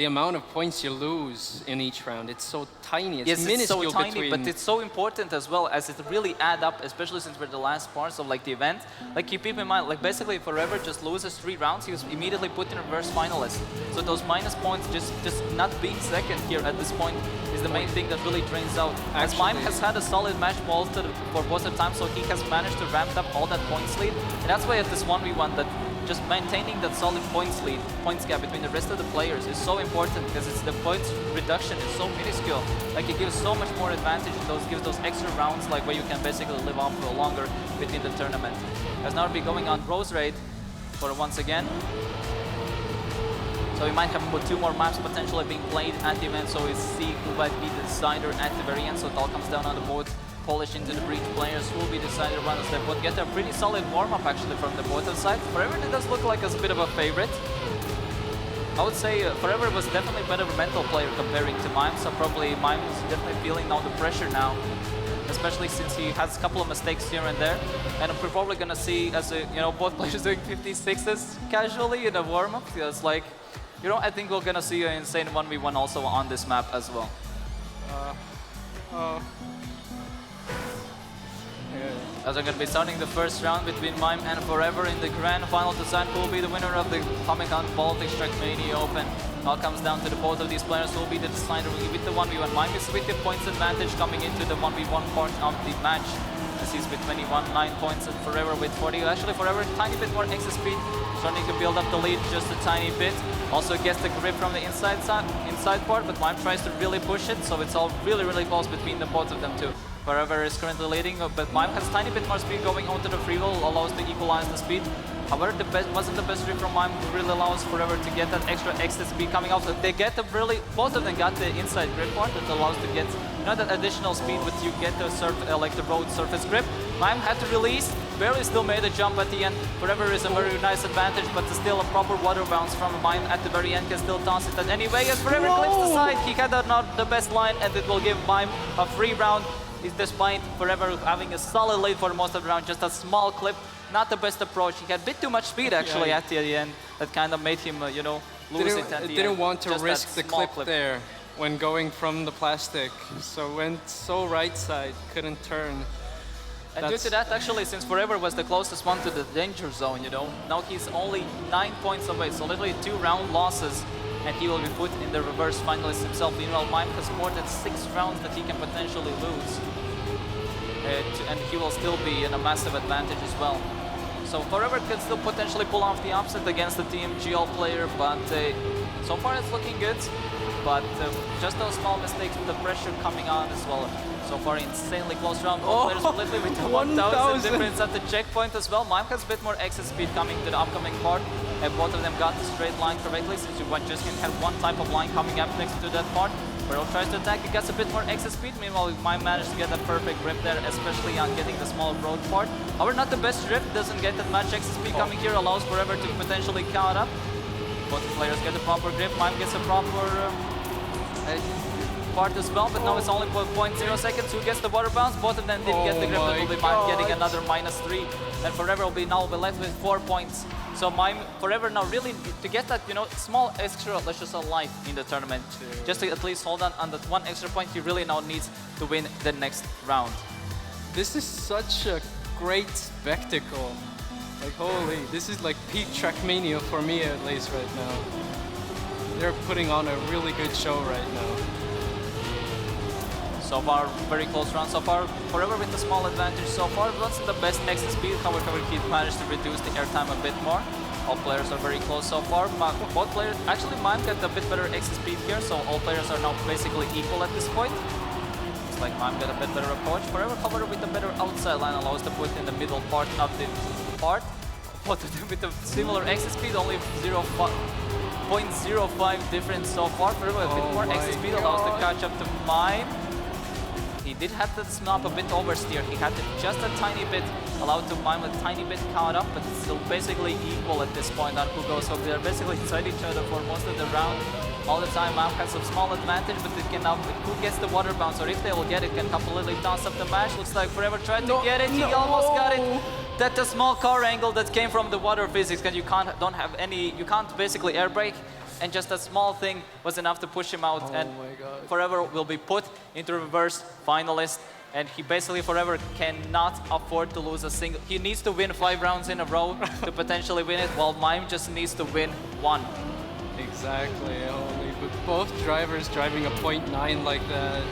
amount of points you lose in each round, it's so tiny. It's yes, minuscule it's so tiny, between... but it's so important as well as it really add up, especially since we're the last parts of like the event. Like you keep in mind, like basically Forever just loses 3 rounds, he was immediately put in reverse finalist. So those minus points, just not being second here at this point is the main thing that really drains out. As Mime has had a solid match for both the time, so he has managed to ramp up all that points lead. And that's why at this 1v1 that just maintaining that solid points lead, points gap between the rest of the players is so important because it's the points reduction is so minuscule. Like it gives so much more advantage and gives those extra rounds like where you can basically live on for longer within the tournament. As now we'll be going on Rose Raid for once again. So we might have 2 more maps potentially being played at the event, so we see who might be the decider at the very end. So it all comes down on the both Polish into the Breach players who will be decided around us. They both get a pretty solid warm-up actually from the both sides. Forever it does look like as a bit of a favorite. I would say Forever was definitely a better mental player comparing to Mime, so probably Mime is definitely feeling now the pressure now, especially since he has a couple of mistakes here and there. And we're probably gonna see as both players doing 56s casually in a warm-up. It's like, I think we're gonna see an insane 1v1 also on this map as well. As we're going to be starting the first round between Mime and Forever in the grand final to decide who will be the winner of the Comic-Con Baltics Trackmania Open. Now comes down to the both of these players who will be the decider with the 1v1. Mime is with the points advantage coming into the 1v1 part of the match. As he's with 21, 9 points, and Forever with 40. Actually, Forever a tiny bit more extra speed, starting to build up the lead just a tiny bit. Also gets the grip from the inside part, but Mime tries to really push it, so it's all really close between the both of them too. Forever is currently leading, but Mime has tiny bit more speed going onto the free roll, allows to equalize the speed. However, wasn't the best grip from Mime, really allows Forever to get that extra speed coming off. So they get both of them got the inside grip part that allows to get that additional speed, but you get the like the road surface grip. Mime had to release, barely still made a jump at the end. Forever is a very nice advantage, but still a proper water bounce from Mime at the very end, can still toss it. And anyway, as Forever clips the side, he had not the best line, and it will give Mime a free round. Despite Forever having a solid lead for most of the round, just a small clip, not the best approach. He had a bit too much speed actually at the end. That kind of made him, lose it at the end. Didn't want to just risk the clip there when going from the plastic, so went so right side, couldn't turn. And due to that, actually, since Forever was the closest one to the danger zone, now he's only 9 points away, so literally 2 round losses, and he will be put in the reverse finalist himself. Meanwhile, Mime has more than 6 rounds that he can potentially lose. And he will still be in a massive advantage as well. So Forever could still potentially pull off the upset against the Team GL player, but so far it's looking good. But just those small mistakes with the pressure coming on as well. So far, insanely close round. Both players literally with the 1,000 difference at the checkpoint as well. Mime has a bit more excess speed coming to the upcoming part, and both of them got the straight line correctly, since you just can have one type of line coming up next to that part. Burrow tries to attack, he gets a bit more excess speed. Meanwhile, Mime managed to get that perfect grip there, especially on getting the small road part. However, not the best grip, doesn't get that much excess speed coming here, allows Forever to potentially count up. Both players get the proper grip, Mime gets a proper part as well, but now it's only 0.0 seconds. Who gets the water bounce? Both of them didn't get the grip, it will be Mime getting another -3, and Forever will be left with 4 points. So Mime, Forever now really to get that, small extra, let's just say, life in the tournament, just to at least hold on that 1 extra point, he really now needs to win the next round. This is such a great spectacle. Like, holy, this is like peak Trackmania for me at least right now. They're putting on a really good show right now. So far, very close round so far. Forever with a small advantage so far. Wasn't the best exit speed, however, he managed to reduce the airtime a bit more. All players are very close so far. Both players, actually Mime got a bit better exit speed here, so all players are now basically equal at this point. It's like Mime got a bit better approach. Forever, however, with a better outside line allows to put in the middle part of the part. Both of them with a similar exit speed, only 0.05 difference so far. Forever, a bit more exit speed allows to catch up to Mime. He did have to snap a bit oversteer. He had to just a tiny bit, allowed to Mime a tiny bit count up, but it's still basically equal at this point on who goes. So they're basically inside each other for most of the round. all the time. Mime has a small advantage, but it can now, who gets the water bounce, or if they will get it, can completely toss up the match. Looks like Forever tried to get it, he almost got it. That's a small car angle that came from the water physics, and you can't basically air brake, and just a small thing was enough to push him out, and Forever will be put into reverse finalist. And he basically Forever cannot afford to lose a single. He needs to win 5 rounds in a row to potentially win it, while Mime just needs to win 1. Exactly. Only with both drivers driving a .9 like that.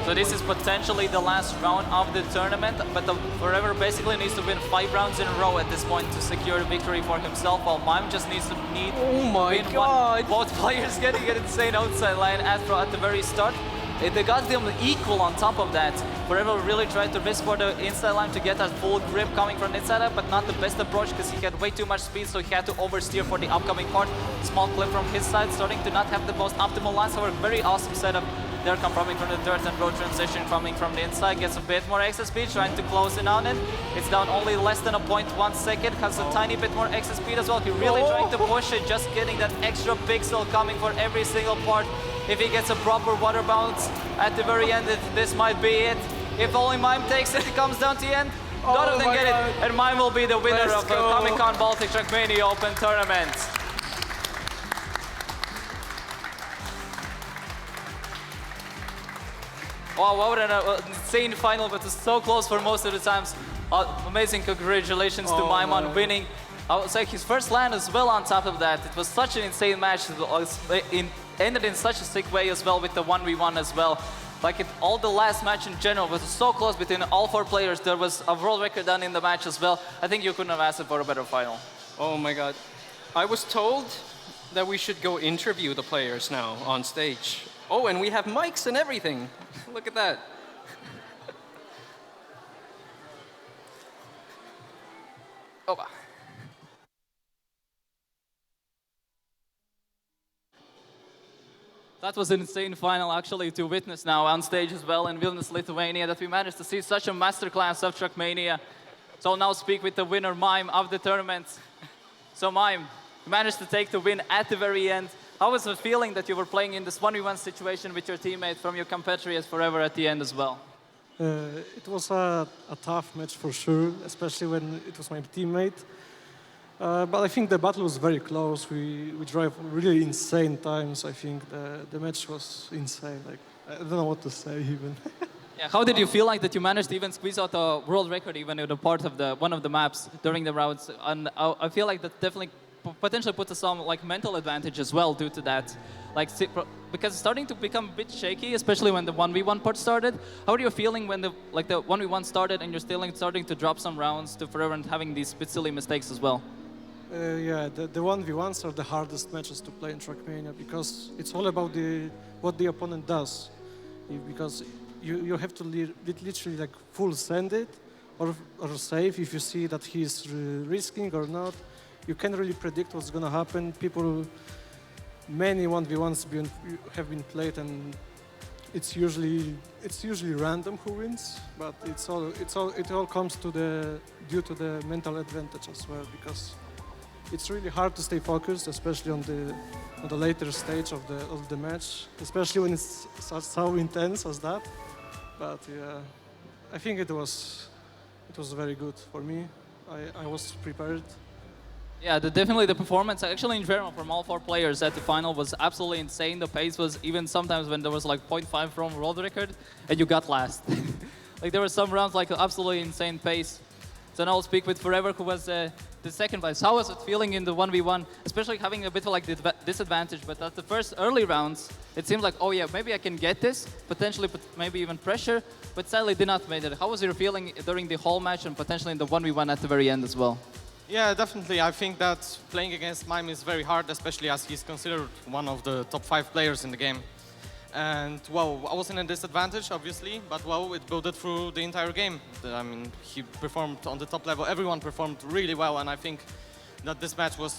So this is potentially the last round of the tournament, but the Forever basically needs to win 5 rounds in a row at this point to secure a victory for himself, while Mime just needs to win one. Both players getting an insane outside line at the very start. They got them equal on top of that. Forever really tried to risk for the inside line to get that full grip coming from the inside up, but not the best approach because he had way too much speed, so he had to oversteer for the upcoming part. Small clip from his side, starting to not have the most optimal lines. However, very awesome setup there coming from the dirt and road transition coming from the inside. Gets a bit more extra speed, trying to close in on it. It's down only less than a 0.1 second, has a tiny bit more extra speed as well. He really trying to push it, just getting that extra pixel coming for every single part. If he gets a proper water bounce at the very end, this might be it. If only Mime takes it, it comes down to the end. None of them get it, and Mime will be the winner of the Comic-Con Baltics Trackmania Open Tournament. Wow, what an insane final, but it's so close for most of the times. Amazing congratulations to Mime on winning. I would say his first LAN as well on top of that. It was such an insane match. It ended in such a sick way as well with the 1v1 as well. Like all the last match in general was so close between all 4 players. There was a world record done in the match as well. I think you couldn't have asked for a better final. Oh my god. I was told that we should go interview the players now on stage. Oh, and we have mics and everything. Look at that. Oh. That was an insane final actually to witness now on stage as well in Vilnius, Lithuania, that we managed to see such a masterclass of Trackmania. So I'll now speak with the winner, Mime, of the tournament. So Mime, you managed to take the win at the very end. How was the feeling that you were playing in this 1v1 situation with your teammate from your compatriots Forever at the end as well? It was a tough match for sure, especially when it was my teammate. But I think the battle was very close. We drove really insane times. I think the match was insane. Like, I don't know what to say even. Yeah, how did you feel like that you managed to even squeeze out a world record even in a part of one of the maps during the rounds? And I feel like that definitely potentially put us some like mental advantage as well due to that. Like because it's starting to become a bit shaky, especially when the 1v1 part started. How are you feeling when the 1v1 started and you're still starting to drop some rounds to Forever and having these bit silly mistakes as well? Yeah, the 1v1s are the hardest matches to play in Trackmania because it's all about what the opponent does. Because you have to literally like full send it or save if you see that he's risking or not. You can't really predict what's going to happen. Many 1v1s have been played, and it's usually random who wins. But it all comes due to the mental advantage as well, because it's really hard to stay focused, especially on the later stage of the match, especially when it's so intense as that. But yeah, I think it was very good for me. I was prepared. Yeah, definitely the performance, actually in general, from all 4 players at the final was absolutely insane. The pace was even sometimes when there was like 0.5 from world record, and you got last. Like there were some rounds like absolutely insane pace. So now I'll speak with Forever, who was the second place. How was it feeling in the 1v1, especially having a bit of like disadvantage, but at the first early rounds, it seemed like, oh yeah, maybe I can get this, potentially maybe even pressure, but sadly did not make it. How was your feeling during the whole match and potentially in the 1v1 at the very end as well? Yeah, definitely. I think that playing against Mime is very hard, especially as he's considered one of the top 5 players in the game. And, well, I was in a disadvantage, obviously, but, well, it built it through the entire game. I mean, he performed on the top level. Everyone performed really well, and I think that this match was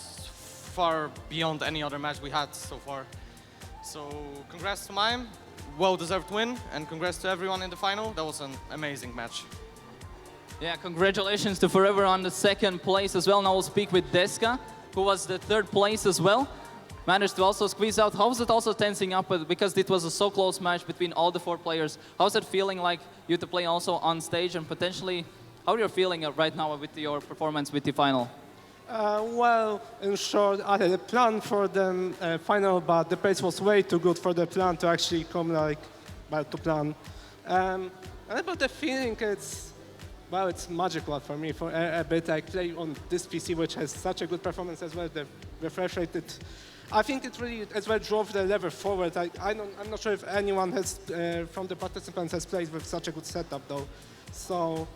far beyond any other match we had so far. So, congrats to Mime. Well-deserved win, and congrats to everyone in the final. That was an amazing match. Yeah, congratulations to Forever on the second place as well. Now we'll speak with Deska, who was the third place as well. managed to also squeeze out. How was it also tensing up because it was a so close match between all the 4 players? How's it feeling like you to play also on stage and potentially how are you feeling right now with your performance with the final? Well, in short, I had a plan for the final, but the pace was way too good for the plan to actually come to plan. And about the feeling, it's magical for me for a bit. I play on this PC, which has such a good performance as well. The refresh rate, I think it really as well drove the level forward. I'm not sure if anyone from the participants has played with such a good setup though. So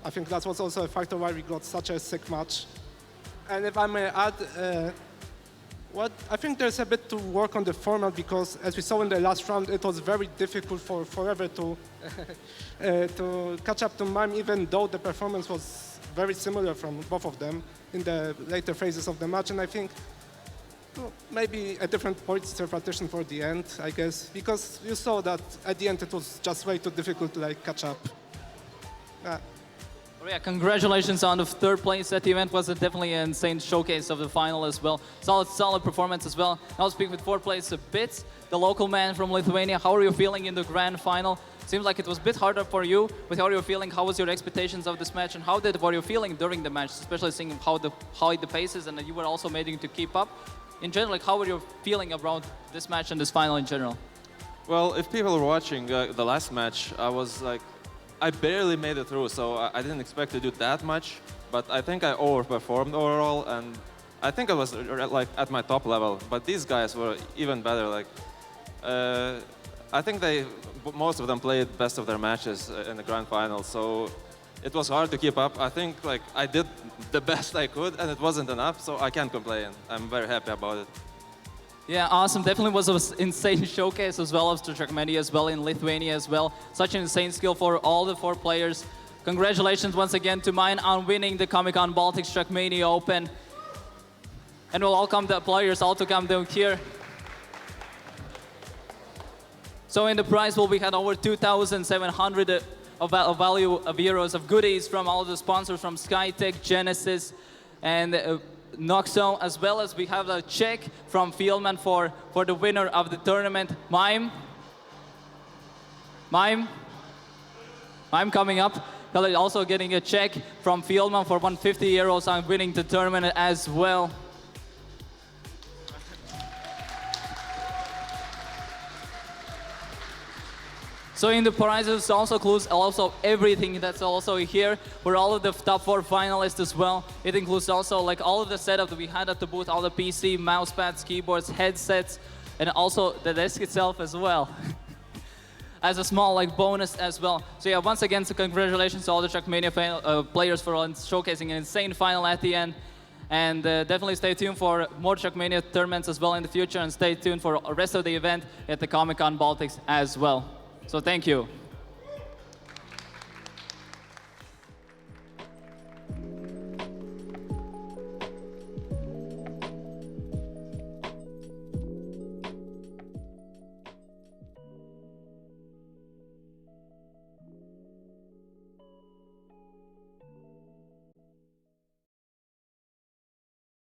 I think that was also a factor why we got such a sick match. And if I may add, I think there's a bit to work on the format because, as we saw in the last round, it was very difficult for Forever to to catch up to MIME, even though the performance was very similar from both of them in the later phases of the match. And I think maybe a different points interpretation for the end, I guess, because you saw that at the end it was just way too difficult to catch up. Oh, yeah, congratulations on the 3rd place at the event. Was definitely an insane showcase of the final as well. Solid performance as well. Now speak with 4th place Bits, the local man from Lithuania. How are you feeling in the grand final? Seems like it was a bit harder for you, but how are you feeling? How was your expectations of this match, and how were you feeling during the match, especially seeing how the paces and you were also managing to keep up? In general, how were you feeling around this match and this final in general? Well, if people were watching the last match, I barely made it through, so I didn't expect to do that much, but I think I overperformed overall, and I think I was at my top level, but these guys were even better. I think most of them played best of their matches in the grand final, so it was hard to keep up. I think I did the best I could, and it wasn't enough, so I can't complain. I'm very happy about it. Yeah, awesome. Definitely was an insane showcase as well as to Trackmania as well in Lithuania as well. Such an insane skill for all the 4 players. Congratulations once again to MIME on winning the Comic-Con Baltics Trackmania Open. And we'll welcome the players all to come down here. So in the prize pool we had over 2,700 of value of euros of goodies from all the sponsors from Skytech, Genesis, and Noxo, as well as we have a check from Fieldman for the winner of the tournament, MIME coming up. Also getting a check from Fieldman for 150 euros on winning the tournament as well. So in the prizes also includes everything that's also here for all of the top 4 finalists as well. It includes also all of the setup that we had at the booth, all the PC, mouse pads, keyboards, headsets, and also the desk itself as well. As a small bonus as well. So yeah, once again, so congratulations to all the Trackmania players for showcasing an insane final at the end. And definitely stay tuned for more Trackmania tournaments as well in the future, and stay tuned for the rest of the event at the Comic-Con Baltics as well. So thank you.